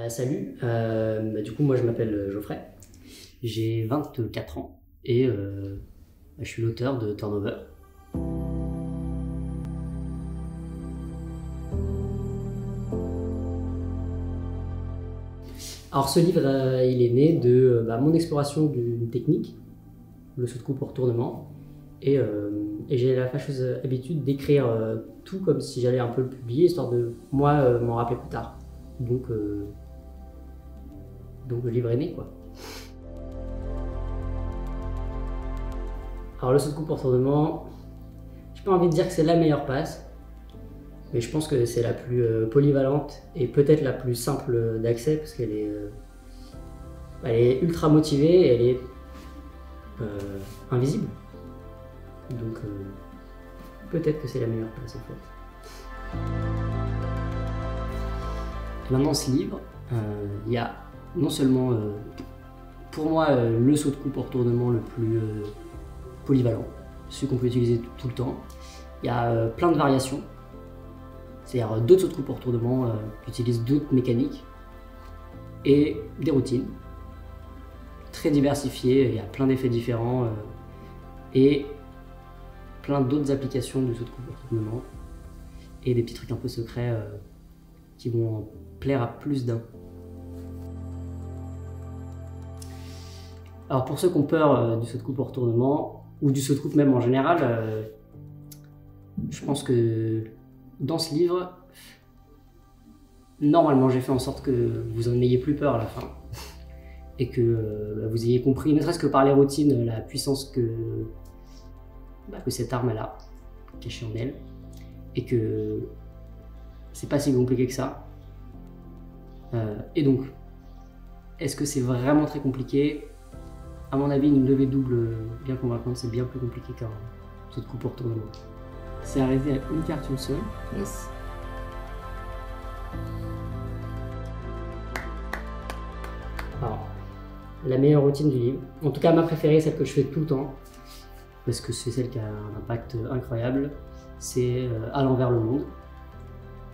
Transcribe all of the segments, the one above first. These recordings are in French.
Salut, du coup moi je m'appelle Geoffrey, j'ai 24 ans et je suis l'auteur de Turnover. Alors ce livre il est né de mon exploration d'une technique, le saut de coupe au retournement, et j'ai la fâcheuse habitude d'écrire tout comme si j'allais un peu le publier, histoire de moi m'en rappeler plus tard. Donc le livre est né, quoi. Alors le saut de coupe au retournement, j'ai pas envie de dire que c'est la meilleure passe, mais je pense que c'est la plus polyvalente et peut-être la plus simple d'accès parce qu'elle est, elle est ultra motivée et elle est invisible. Donc peut-être que c'est la meilleure passe en fait. Maintenant ce livre, il y a non seulement pour moi le saut de coupe au retournement le plus polyvalent, celui qu'on peut utiliser tout le temps. Il y a plein de variations, c'est-à-dire d'autres sauts de coupe au retournement qui utilisent d'autres mécaniques et des routines très diversifiées. Il y a plein d'effets différents et plein d'autres applications du saut de coupe au retournement et des petits trucs un peu secrets qui vont plaire à plus d'un. Alors pour ceux qui ont peur du saut de coupe au retournement, ou du saut de coupe même en général, je pense que dans ce livre, normalement j'ai fait en sorte que vous en ayez plus peur à la fin, et que vous ayez compris, ne serait-ce que par les routines, la puissance que cette arme elle a, cachée en elle, et que c'est pas si compliqué que ça. Et donc, est-ce que c'est vraiment très compliqué? À mon avis, une levée double bien convaincante, c'est bien plus compliqué qu'un saut de coupe au retournement. C'est arrivé à une carte une seule. Yes. Alors, la meilleure routine du livre, en tout cas ma préférée, celle que je fais tout le temps, parce que c'est celle qui a un impact incroyable, c'est À l'envers le monde.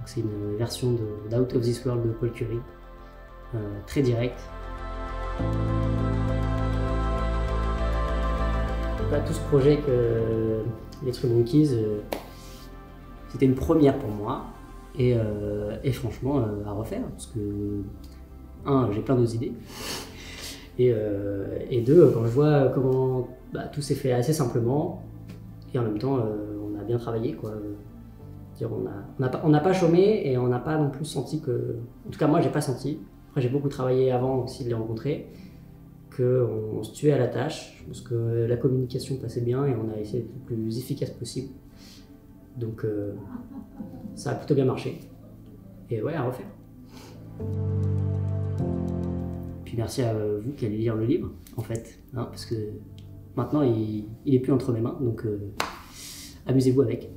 C'est une version d'Out of This World de Paul Curry, très directe. Tout ce projet que les Three Monkeys, c'était une première pour moi et franchement à refaire parce que j'ai plein d'autres idées et deux, quand je vois comment tout s'est fait assez simplement et en même temps on a bien travaillé quoi. On n'a pas chômé et on n'a pas non plus senti que, en tout cas moi j'ai pas senti, après j'ai beaucoup travaillé avant aussi de les rencontrer, qu'on se tuait à la tâche. Je pense que la communication passait bien et on a essayé d'être le plus efficace possible. Donc ça a plutôt bien marché. Et ouais, à refaire. Puis merci à vous qui allez lire le livre, en fait, parce que maintenant il est plus entre mes mains, donc amusez-vous avec.